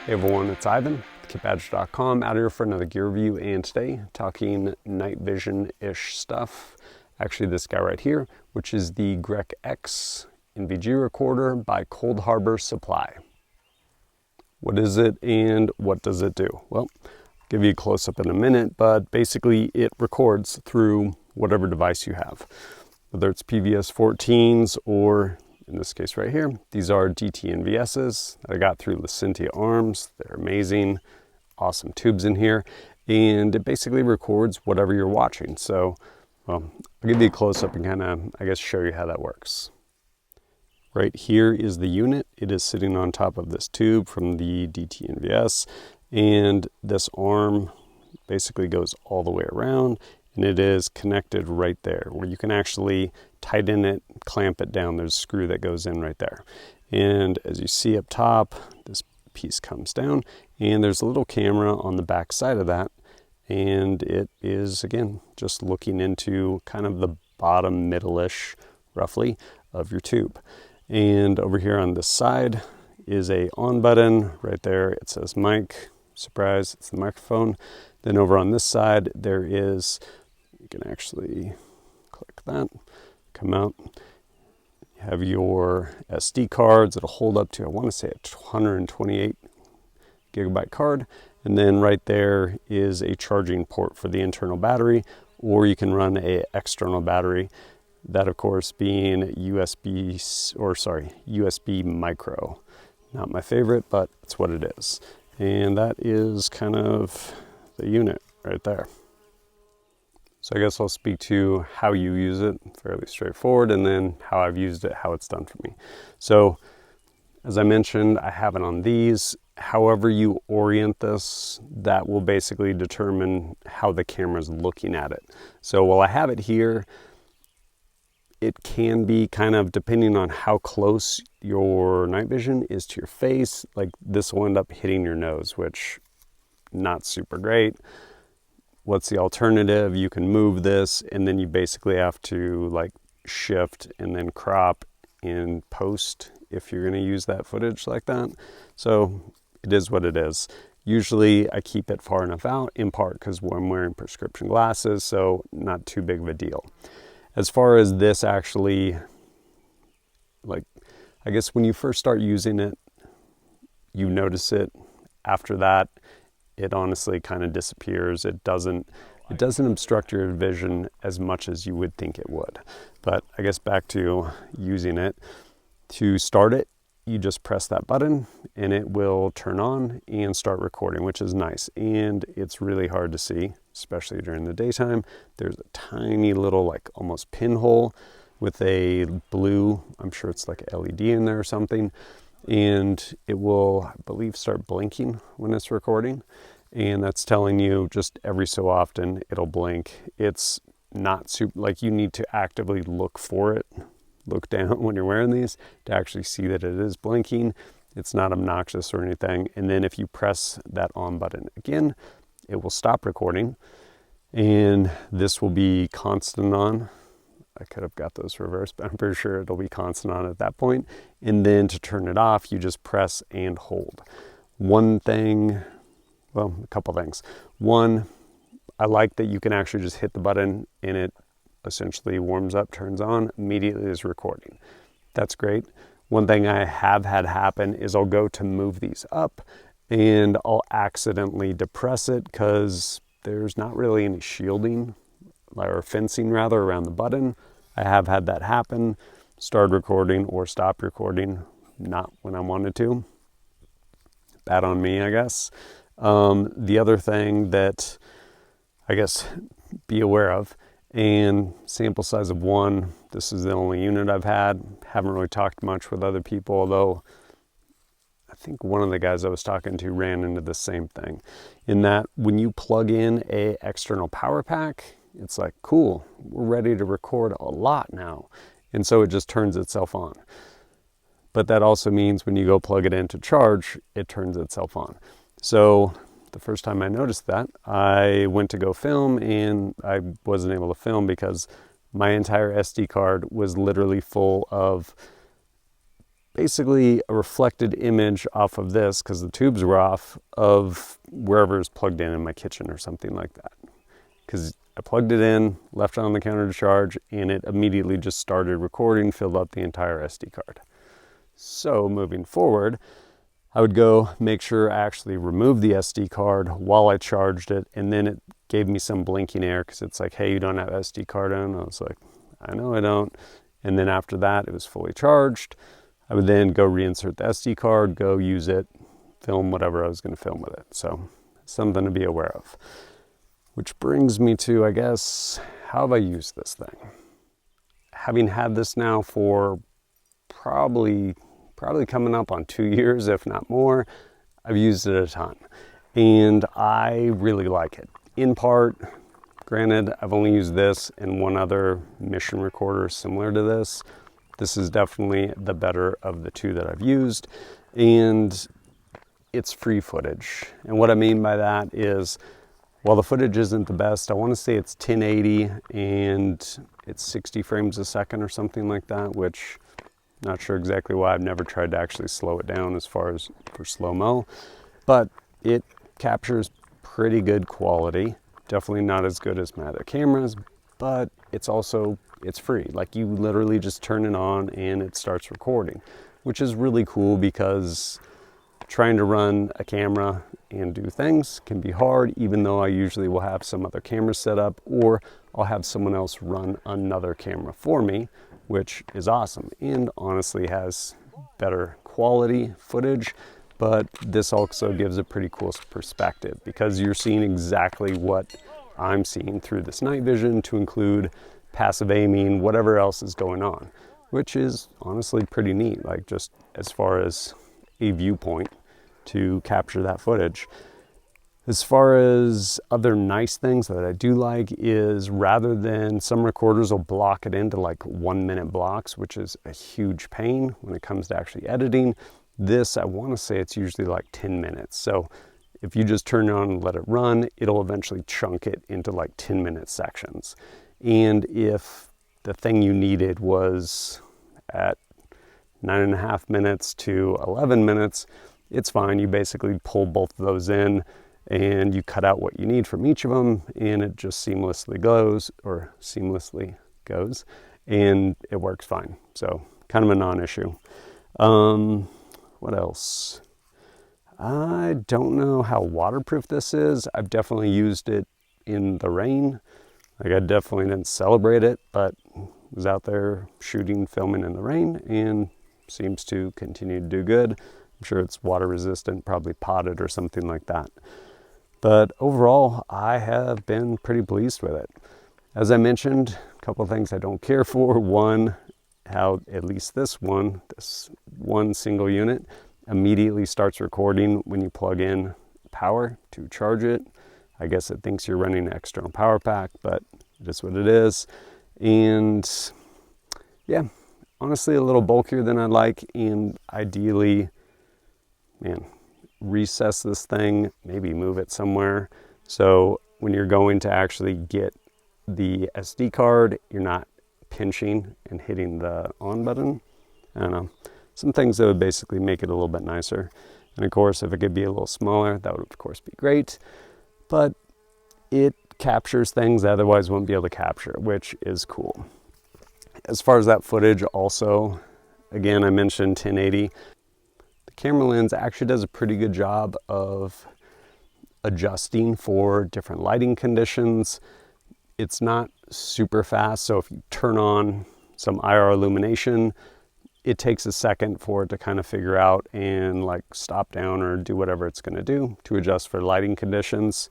Hey everyone, it's Ivan, kitbadger.com, out here for another gear review, and today talking night vision-ish stuff. Actually, this guy right here, which is the Grec X NVG Recorder by Cold Harbor Supply. What is it and what does it do? Well, I'll give you a close-up in a minute, but basically it records through whatever device you have. Whether it's PVS 14s or, in this case right here, these are DTNVSs that I got through Licentia Arms. They're amazing, awesome tubes in here, and it basically records whatever you're watching. So, well, I'll give you a close-up and kind of, I guess, show you how that works. Right here is the unit. It is sitting on top of this tube from the DTNVS, and this arm basically goes all the way around, and it is connected right there where you can actually tighten it, clamp it down. There's a screw that goes in right there. And as you see up top, this piece comes down, and there's a little camera on the back side of that. And it is, again, just looking into kind of the bottom middle-ish, roughly, of your tube. And over here on this side is a on button. Right there, it says mic. Surprise, it's the microphone. Then over on this side, there is, you can actually click that, come out. You have your SD cards. It'll hold up to, I want to say, a 128 gigabyte card. And then right there is a charging port for the internal battery, or you can run a external battery. That, of course, being USB micro. Not my favorite, but it's what it is. And that is kind of the unit right there. So I guess I'll speak to how you use it, fairly straightforward, and then how I've used it, how it's done for me. So as I mentioned, I have it on these. However you orient this, that will basically determine how the camera's looking at it. So while I have it here, it can be kind of, depending on how close your night vision is to your face, like this will end up hitting your nose, which not super great. What's the alternative? You can move this, and then you basically have to like shift and then crop in post if you're going to use that footage like that. So it is what it is. Usually I keep it far enough out, in part because I'm wearing prescription glasses, so not too big of a deal. As far as this actually, like, I guess when you first start using it, you notice it. After that, it honestly kind of disappears. It doesn't obstruct your vision as much as you would think it would. But I guess back to using it. To start it, you just press that button and it will turn on and start recording, which is nice. And it's really hard to see, especially during the daytime. There's a tiny little, like, almost pinhole with a blue, I'm sure it's like a LED in there or something. And it will, I believe, start blinking when it's recording. And that's telling you just every so often it'll blink. It's not super, like, you need to actively look for it. Look down when you're wearing these to actually see that it is blinking. It's not obnoxious or anything. And then if you press that on button again, it will stop recording. And this will be constant on. I could have got those reversed, but I'm pretty sure it'll be constant on at that point. And then to turn it off, you just press and hold. One thing, well, a couple things. One, I like that you can actually just hit the button and it essentially warms up, turns on, immediately is recording. That's great. One thing I have had happen is I'll go to move these up and I'll accidentally depress it because there's not really any shielding or fencing rather around the button. I have had that happen, start recording or stop recording, not when I wanted to. Bad on me, I guess. The other thing that I guess be aware of, and sample size of 1, this is the only unit I've had. Haven't really talked much with other people, although I think one of the guys I was talking to ran into the same thing, in that when you plug in a external power pack, it's like, cool, we're ready to record a lot now. And so it just turns itself on. But that also means when you go plug it in to charge, it turns itself on. So the first time I noticed that, I went to go film and I wasn't able to film because my entire SD card was literally full of basically a reflected image off of this, because the tubes were off, of wherever it's plugged in my kitchen or something like that. Because I plugged it in, left it on the counter to charge, and it immediately just started recording, filled up the entire SD card. So moving forward, I would go make sure I actually removed the SD card while I charged it, and then it gave me some blinking error because it's like, hey, you don't have SD card on. I was like, I know I don't. And then after that, it was fully charged. I would then go reinsert the SD card, go use it, film whatever I was going to film with it. So something to be aware of. Which brings me to, I guess, how have I used this thing? Having had this now for probably coming up on 2 years, if not more, I've used it a ton. And I really like it. In part, granted, I've only used this and one other mission recorder similar to this. This is definitely the better of the two that I've used, and it's free footage. And what I mean by that is, while the footage isn't the best, I want to say it's 1080 and it's 60 frames a second or something like that, which not sure exactly why. I've never tried to actually slow it down as far as for slow-mo, but it captures pretty good quality. Definitely not as good as my other cameras, but it's free. Like, you literally just turn it on and it starts recording, which is really cool because trying to run a camera and do things can be hard, even though I usually will have some other camera set up, or I'll have someone else run another camera for me, which is awesome and honestly has better quality footage. But this also gives a pretty cool perspective because you're seeing exactly what I'm seeing through this night vision, to include passive aiming, whatever else is going on, which is honestly pretty neat, like just as far as a viewpoint to capture that footage. As far as other nice things that I do like is, rather than, some recorders will block it into like 1 minute blocks, which is a huge pain when it comes to actually editing. This, I want to say it's usually like 10 minutes. So if you just turn it on and let it run, it'll eventually chunk it into like 10-minute sections. And if the thing you needed was at 9.5 minutes to 11 minutes, it's fine. You basically pull both of those in and you cut out what you need from each of them, and it just seamlessly goes, and it works fine. So kind of a non-issue. What else? I don't know how waterproof this is. I've definitely used it in the rain. Like, I definitely didn't celebrate it, but was out there shooting, filming in the rain, and seems to continue to do good. I'm sure it's water resistant, probably potted or something like that. But overall, I have been pretty pleased with it. As I mentioned, a couple of things I don't care for. One, how at least this one single unit immediately starts recording when you plug in power to charge it. I guess it thinks you're running an external power pack, but it is what it is. And yeah, honestly, a little bulkier than I like, and ideally, man, recess this thing, maybe move it somewhere. So when you're going to actually get the SD card, you're not pinching and hitting the on button. I don't know. Some things that would basically make it a little bit nicer. And of course, if it could be a little smaller, that would of course be great. But it captures things that otherwise wouldn't be able to capture, which is cool. As far as that footage also, again, I mentioned 1080. The camera lens actually does a pretty good job of adjusting for different lighting conditions. It's not super fast, so if you turn on some IR illumination, it takes a second for it to kind of figure out and like stop down or do whatever it's going to do to adjust for lighting conditions.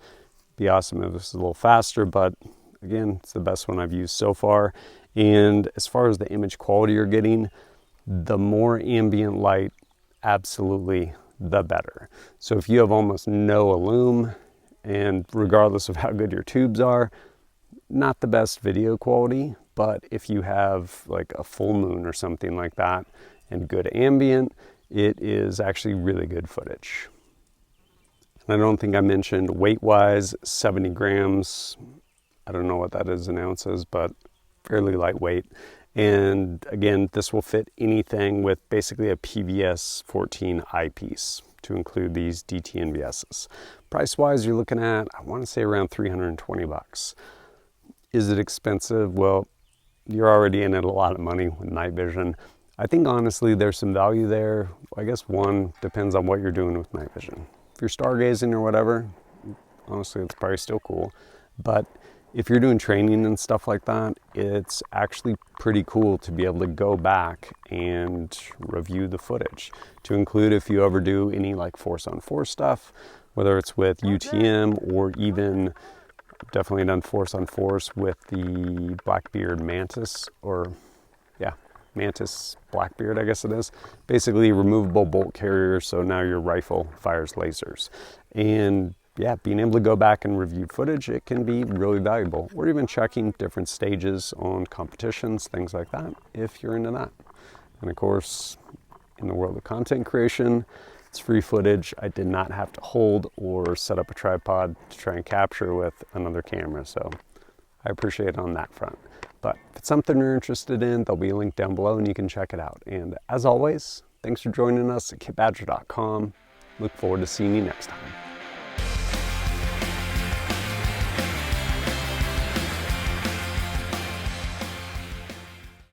Be awesome if it was a little faster, but again, it's the best one I've used so far. And as far as the image quality you're getting, the more ambient light, absolutely the better. So if you have almost no illum, and regardless of how good your tubes are, not the best video quality, but if you have like a full moon or something like that and good ambient, it is actually really good footage. And I don't think I mentioned weight-wise, 70 grams. I don't know what that is in ounces, but fairly lightweight. And again, this will fit anything with basically a PVS 14 eyepiece, to include these DTNVSs. Price-wise, you're looking at, I want to say around 320 bucks. Is it expensive? Well, you're already in it a lot of money with night vision. I think honestly there's some value there. I guess one depends on what you're doing with night vision. If you're stargazing or whatever, honestly it's probably still cool. But if you're doing training and stuff like that, it's actually pretty cool to be able to go back and review the footage. To include if you ever do any like force on force stuff, whether it's with UTM or even definitely done force on force with the Blackbeard Mantis, or yeah, Mantis Blackbeard, I guess it is. Basically removable bolt carrier, so now your rifle fires lasers. And yeah, being able to go back and review footage, it can be really valuable. Or even checking different stages on competitions, things like that, if you're into that. And of course, in the world of content creation, it's free footage. I did not have to hold or set up a tripod to try and capture with another camera, so I appreciate it on that front. But if it's something you're interested in, there'll be a link down below and you can check it out. And as always, thanks for joining us at kitbadger.com. Look forward to seeing you next time.